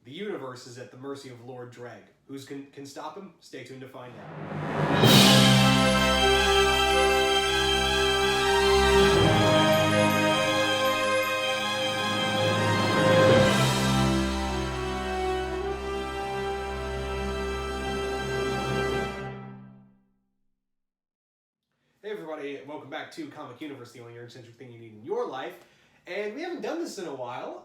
The universe is at the mercy of Lord Dreg. Who can stop him? Stay tuned to find out. Hey everybody, welcome back to Comic YOUniverse, the only nerd-centric thing you need in your life. And we haven't done this in a while,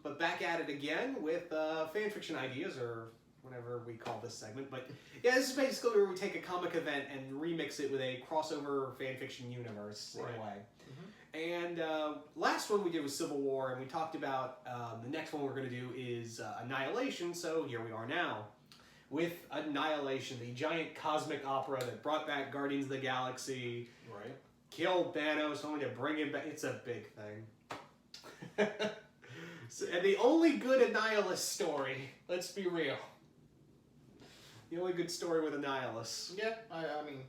but back at it again with fanfiction ideas, or whatever we call this segment. But yeah, this is basically where we take a comic event and remix it with a crossover fanfiction universe in a way. Mm-hmm. And last one we did was Civil War, and we talked about the next one we're going to do is Annihilation, so here we are now. With Annihilation, the giant cosmic opera that brought back Guardians of the Galaxy. Right. Killed Thanos, only to bring him back. It's a big thing. And the only good Annihilus story, let's be real. The only good story with Annihilus. Yeah, I mean,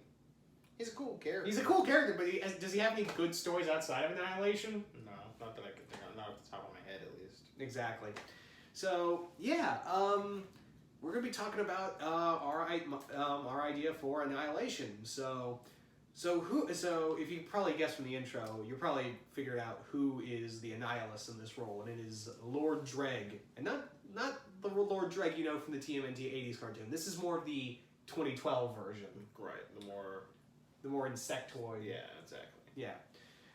he's a cool character. He's a cool character, but does he have any good stories outside of Annihilation? No, not that I can think of. Not off the top of my head, at least. Exactly. So, yeah, we're going to be talking about our idea for Annihilation. So if you probably guessed from the intro, you probably figured out who is the Annihilus in this role, and it is Lord Dreg, and not the Lord Dreg you know from the TMNT 80s cartoon. This is more of the 2012 version. Right, the more insectoid. Yeah, exactly. Yeah.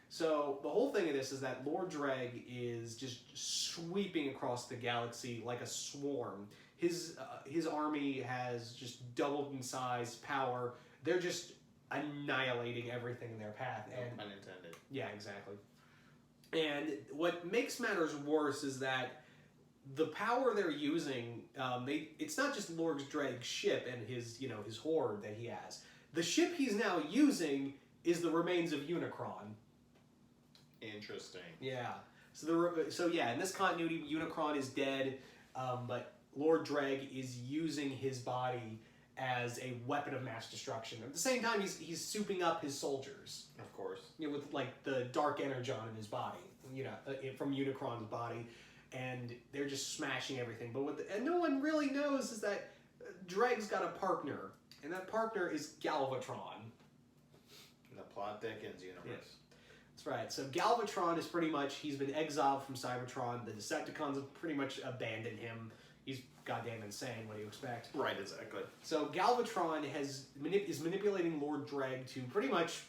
So the whole thing of this is that Lord Dreg is just sweeping across the galaxy like a swarm. His army has just doubled in size, power. They're just annihilating everything in their path. No pun intended. Yeah, exactly. And what makes matters worse is that the power they're using, it's not just Lord Dreg's ship and his horde that he has. The ship he's now using is the remains of Unicron. Interesting. Yeah. So yeah, in this continuity, Unicron is dead, but Lord Dreg is using his body as a weapon of mass destruction. At the same time, he's souping up his soldiers. Of course. With like the dark energon in his body, from Unicron's body, and they're just smashing everything. But and no one really knows is that Dreg's got a partner, and that partner is Galvatron. The plot thickens, universe. Yeah. That's right. So Galvatron is pretty much, he's been exiled from Cybertron. The Decepticons have pretty much abandoned him. He's goddamn insane. What do you expect? Right, exactly. So Galvatron is manipulating Lord Dreg to pretty much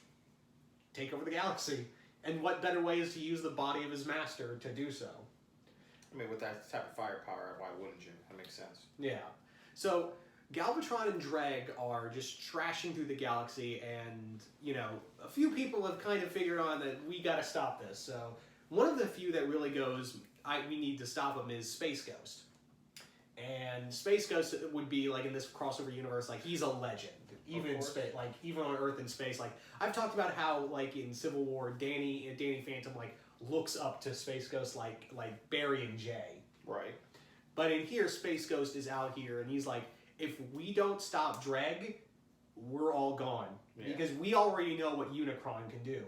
take over the galaxy. And what better way is to use the body of his master to do so? I mean, with that type of firepower, why wouldn't you? That makes sense. Yeah. So Galvatron and Dreg are just trashing through the galaxy, and, a few people have kind of figured on that we gotta stop this. So one of the few that really goes, we need to stop him, is Space Ghost. And Space Ghost would be, like, in this crossover universe, like, he's a legend. Even in space, like, even on Earth and space. Like, I've talked about how, like, in Civil War, Danny Phantom, like, looks up to Space Ghost like Barry and Jay. Right. But in here, Space Ghost is out here, and he's like, if we don't stop Dreg, we're all gone. Yeah. Because we already know what Unicron can do.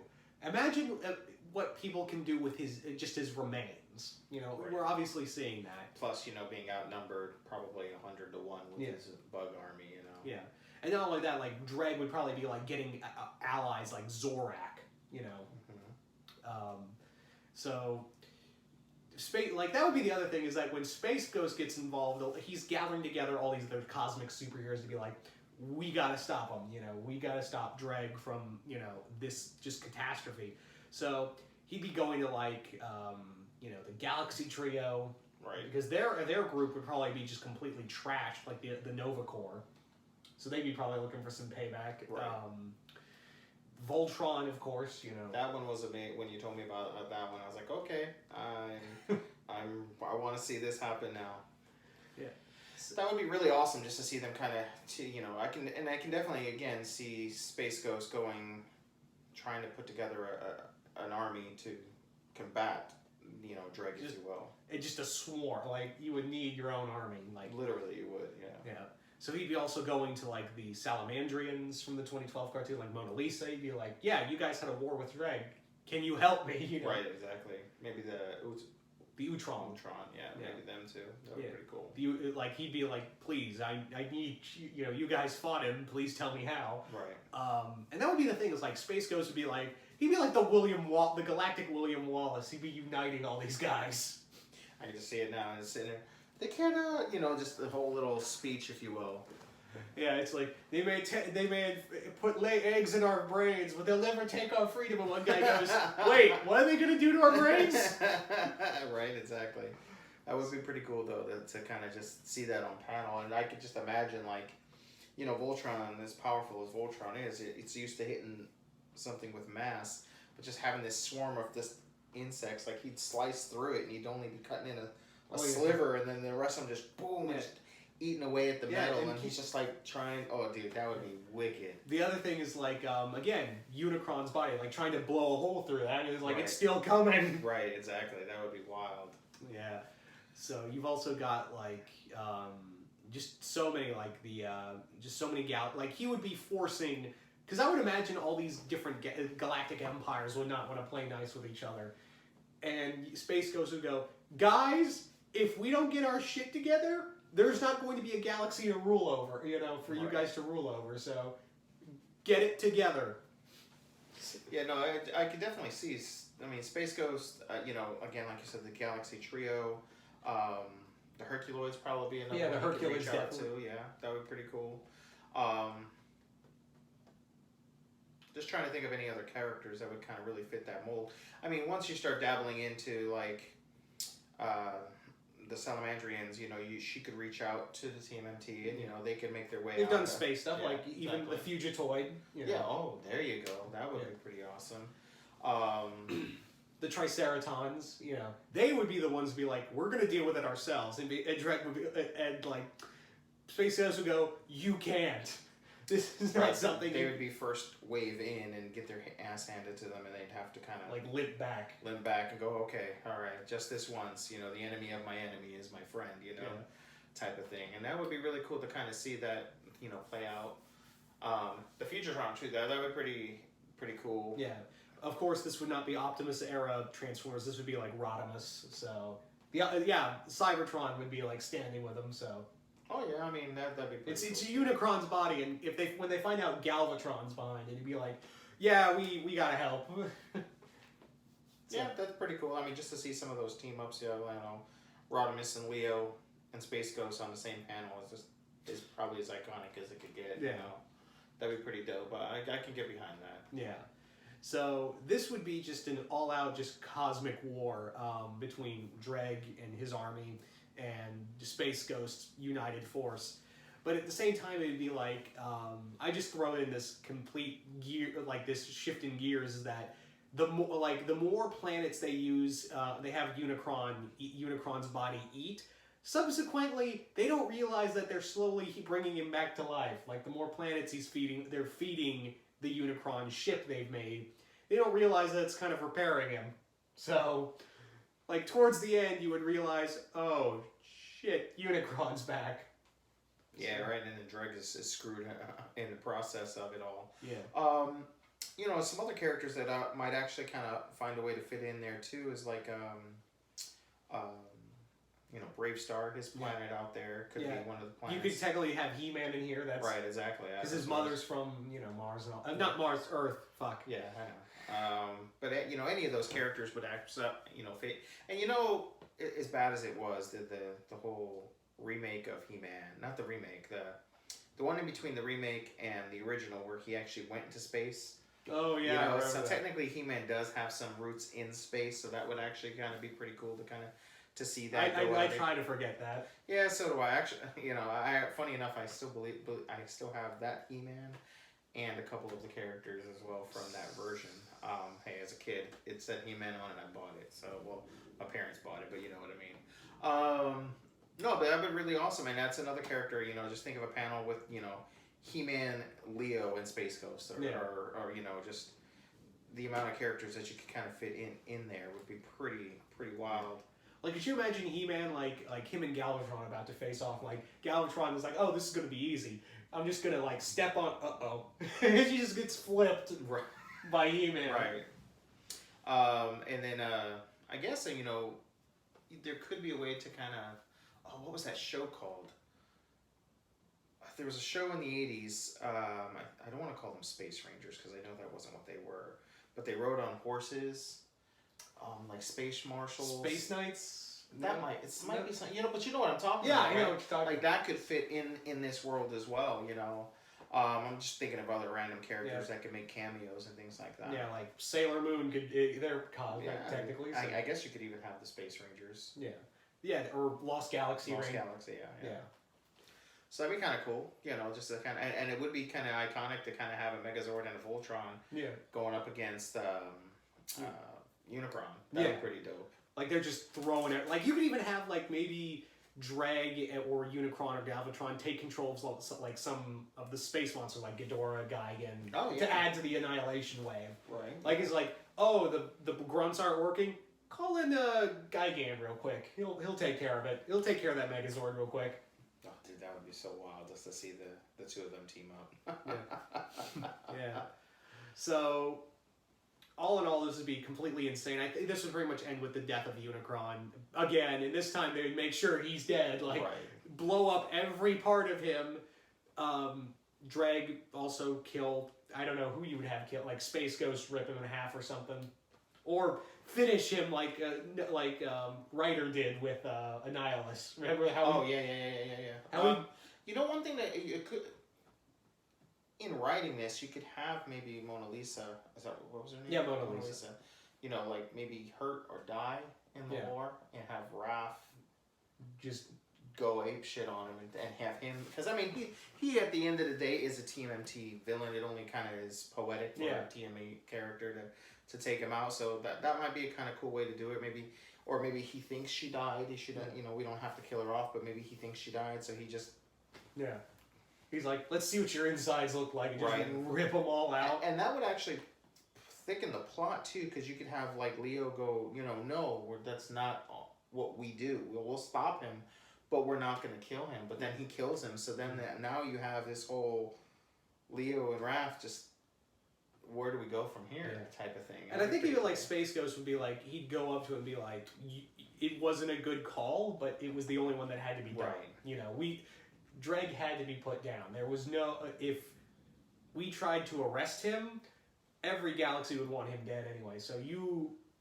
Imagine what people can do with his remains. Right. We're obviously seeing that. Plus, being outnumbered probably 100 to 1 with his bug army, Yeah. And not only that, like, Dreg would probably be, like, getting allies like Zorak, Mm-hmm. So, that would be the other thing, is that when Space Ghost gets involved, he's gathering together all these other cosmic superheroes to be like, we gotta stop him, we gotta stop Dreg from, this just catastrophe. So, he'd be going to, like, the Galaxy Trio. Right. Because their group would probably be just completely trashed, like the Nova Corps. So they'd be probably looking for some payback. Right. Voltron, of course, That one was amazing. When you told me about that one, I was like, okay, I want to see this happen now. Yeah. So that would be really awesome, just to see them kind of, I can definitely again see Space Ghost trying to put together an army to combat, Dreg, if you will. It's just a swarm. Like, you would need your own army. Like, literally, you would. Yeah. Yeah. So he'd be also going to, like, the Salamandrians from the 2012 cartoon, like Mona Lisa. He'd be like, yeah, you guys had a war with Dreg. Can you help me? Right, exactly. Maybe the Utron. Yeah, maybe them too. That would be pretty cool. He'd be like, please, I need, you guys fought him. Please tell me how. Right. And that would be the thing. Is like Space Ghost would be like, he'd be like the Galactic William Wallace. He'd be uniting all these guys. I can just see it now. It's sitting there. They can't, just the whole little speech, if you will. Yeah, it's like they may lay eggs in our brains, but they'll never take our freedom. And one guy goes, "Wait, what are they gonna do to our brains?" Right, exactly. That would be pretty cool though to kind of just see that on panel, and I could just imagine Voltron, as powerful as Voltron is, it's used to hitting something with mass, but just having this swarm of this insects, like he'd slice through it and he'd only be cutting in a sliver, and then the rest of them just boom, just eating away at the metal, and he's just like trying. Oh, dude, that would be wicked. The other thing is again, Unicron's body, like trying to blow a hole through that, and it's like it's still coming. Right, exactly. That would be wild. Yeah. So you've also got just so many he would be forcing, because I would imagine all these different galactic empires would not want to play nice with each other, and Space Ghost would go, guys, if we don't get our shit together, there's not going to be a galaxy to rule over, for you guys to rule over. So get it together. Yeah, no, I could definitely see. I mean, Space Ghost, again, like you said, the Galaxy Trio, the Herculoids probably be another one. Yeah, the Herculoids definitely. Too. Yeah, that would be pretty cool. Just trying to think of any other characters that would kind of really fit that mold. I mean, once you start dabbling into the Salamandrians, she could reach out to the TMNT, and they could make their way. They've done space stuff, even the Fugitoid. Yeah. Oh, there you go. That would be pretty awesome. The Triceratons, they would be the ones to be like, we're gonna deal with it ourselves, and Drek would be, and Space Ghost would go, you can't. This is not something. They would be first wave in and get their ass handed to them, and they'd have to kind of limp back and go, okay, all right, just this once. The enemy of my enemy is my friend. Type of thing, and that would be really cool to kind of see that play out. The Futuretron too. That would be pretty cool. Yeah. Of course, this would not be Optimus era Transformers. This would be like Rodimus. So Cybertron would be standing with him. So. Oh yeah, I mean that'd be pretty It's Unicron's body, and when they find out Galvatron's behind it, it'd be like, yeah, we gotta help. Yeah, that's pretty cool. I mean, just to see some of those team ups, Rodimus and Leo and Space Ghost on the same panel is probably as iconic as it could get. Yeah. That'd be pretty dope. I can get behind that. Yeah. So this would be just an all-out, just cosmic war between Dreg and his army and Space Ghost's united force. But at the same time, it'd be I just throw in this complete gear, this shift in gears, is that the more planets they use, they have Unicron's body eat. Subsequently, they don't realize that they're slowly bringing him back to life. The more planets they're feeding the Unicron ship they've made. They don't realize that it's kind of repairing him. So, towards the end, you would realize, oh, shit, Unicron's back. Yeah, right, and then Dreg is screwed in the process of it all. Yeah. Some other characters that might actually kind of find a way to fit in there, too, is Brave Star, his planet out there, could be one of the planets. You could technically have He-Man in here. That's right, exactly. Because his mother's from, Mars and all. Not Mars, Earth. Fuck. Yeah, I know. But, any of those characters would actually, fit. And, as bad as it was, the whole remake of He-Man, not the remake, the one in between the remake and the original where he actually went into space. Oh, yeah. So technically He-Man does have some roots in space, so that would actually kind of be pretty cool to see that. I try to forget that. Yeah, so do I. Actually, funny enough, I still have that He-Man and a couple of the characters as well from that version. Hey, as a kid, it said He-Man on it, I bought it. So, my parents bought it, but you know what I mean. No, but that'd be really awesome, and that's another character. Just think of a panel with He-Man, Leo, and Space Ghost, or just the amount of characters that you could kind of fit in there would be pretty wild. Could you imagine He-Man, him and Galvatron about to face off? Galvatron is oh, this is going to be easy. I'm just going to, step on... Uh-oh. He just gets flipped by He-Man. Right. And then, I guess, there could be a way to kind of, what was that show called? There was a show in the 80s. I don't want to call them Space Rangers because I know that wasn't what they were, but they rode on horses, like space marshals. Space Knights. That might be something, but you know what I'm talking about. Yeah, I know right? what you're talking Like that could fit in this world as well, I'm just thinking of other random characters that could make cameos and things like that. Yeah, like Sailor Moon could, they're cosmic technically. So. I guess you could even have the Space Rangers. Yeah. Yeah, or Lost Galaxy. Lost Galaxy, yeah. So that'd be kind of cool, just to kind of, and it would be kind of iconic to kind of have a Megazord and a Voltron going up against Unicron. That'd be pretty dope. Like they're just throwing it. Like you could even have like maybe Drag or Unicron or Galvatron take control of like some of the space monsters like Ghidorah, Gigan, to add to the Annihilation wave. Right. Like it's like, the grunts aren't working. Call in Gigan real quick. He'll take care of it. He'll take care of that Megazord real quick. Oh, dude, that would be so wild just to see the two of them team up. Yeah. So, all in all, this would be completely insane. I think this would pretty much end with the death of Unicron again, and this time they would make sure he's dead. Like, blow up every part of him. Drag also kill. I don't know who you would have kill. Like Space Ghost rip him in half or something, or finish him like Ryder did with Annihilus. Remember how? Yeah. One thing that you could, in writing this, you could have maybe Mona Lisa. Is that what was her name? Yeah, Mona Lisa. Like maybe hurt or die in the war, and have Raph just go ape shit on him and have him, because I mean he at the end of the day is a TMNT villain. It only kind of is poetic for a TMA character to take him out. So that might be a kind of cool way to do it. Maybe, or maybe he thinks she died. He should, we don't have to kill her off, but maybe he thinks she died, so he just he's like, let's see what your insides look like, and just rip them all out. And that would actually thicken the plot too, because you could have like Leo go, no, that's not what we do. We'll stop him, but we're not going to kill him. But then he kills him, so then now you have this whole Leo and Raph just, where do we go from here type of thing. And I think even like Space Ghost would be like, he'd go up to him and be like, it wasn't a good call, but it was the only one that had to be done. Dreg had to be put down. There was no, if we tried to arrest him, every galaxy would want him dead anyway. So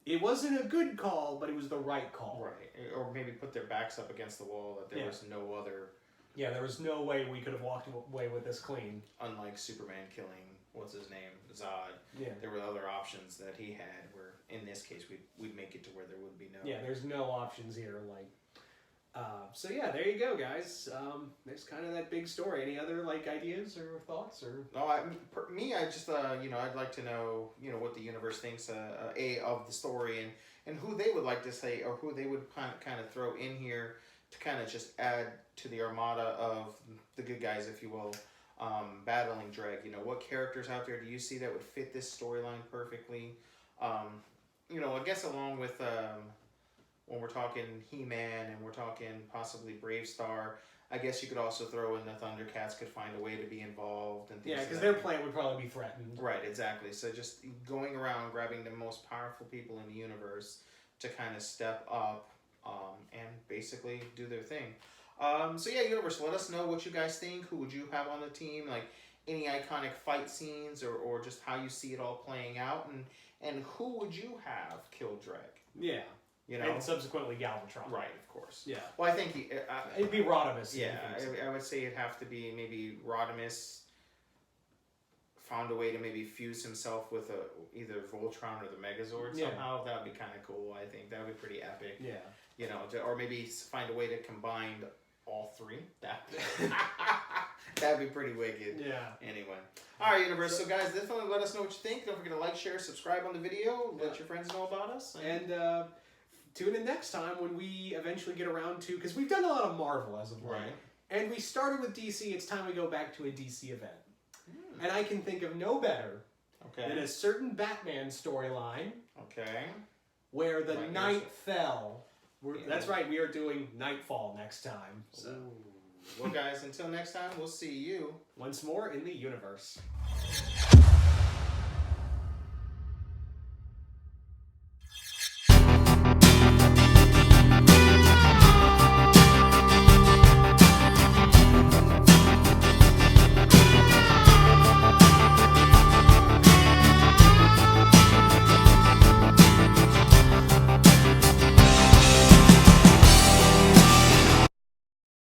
it wasn't a good call, but it was the right call. Right. Or maybe put their backs up against the wall, that there was no other. Yeah, there was no way we could have walked away with this clean. Unlike Superman killing, what's his name, Zod. Yeah. There were other options that he had, where in this case we'd make it to where there would be no. Yeah, there's no options here. So yeah, there you go, guys. There's kind of that big story. Any other ideas or thoughts or? No, I just I'd like to know what the universe thinks of the story and who they would like to say, or who they would kind of throw in here to kind of just add to the armada of the good guys, if you will, battling Dreg. What characters out there do you see that would fit this storyline perfectly? I guess along with. When we're talking He-Man and we're talking possibly Brave Star, I guess you could also throw in the Thundercats could find a way to be involved. And things because their plan would probably be threatened. Right, exactly. So just going around grabbing the most powerful people in the universe to kind of step up and basically do their thing. So yeah, Universe, let us know what you guys think. Who would you have on the team? Any iconic fight scenes or just how you see it all playing out. And who would you have kill Dreg? Yeah. And subsequently Galvatron. Right, of course. Yeah. Well, I think it'd be Rodimus. Yeah, I would say it'd have to be maybe Rodimus found a way to maybe fuse himself with either Voltron or the Megazord somehow. That would be kind of cool. I think that would be pretty epic. Yeah. Or maybe find a way to combine all three. That'd be pretty wicked. Yeah. Anyway. All right, Universe. So guys, definitely let us know what you think. Don't forget to like, share, subscribe on the video. Let your friends know about us. And tune in next time when we eventually get around to, because we've done a lot of Marvel as of late. Right. And we started with DC. It's time we go back to a DC event. And I can think of no better than a certain Batman storyline. Okay. Where the night fell. That's right, we are doing Nightfall next time. So. Well, guys, until next time, we'll see you once more in the universe.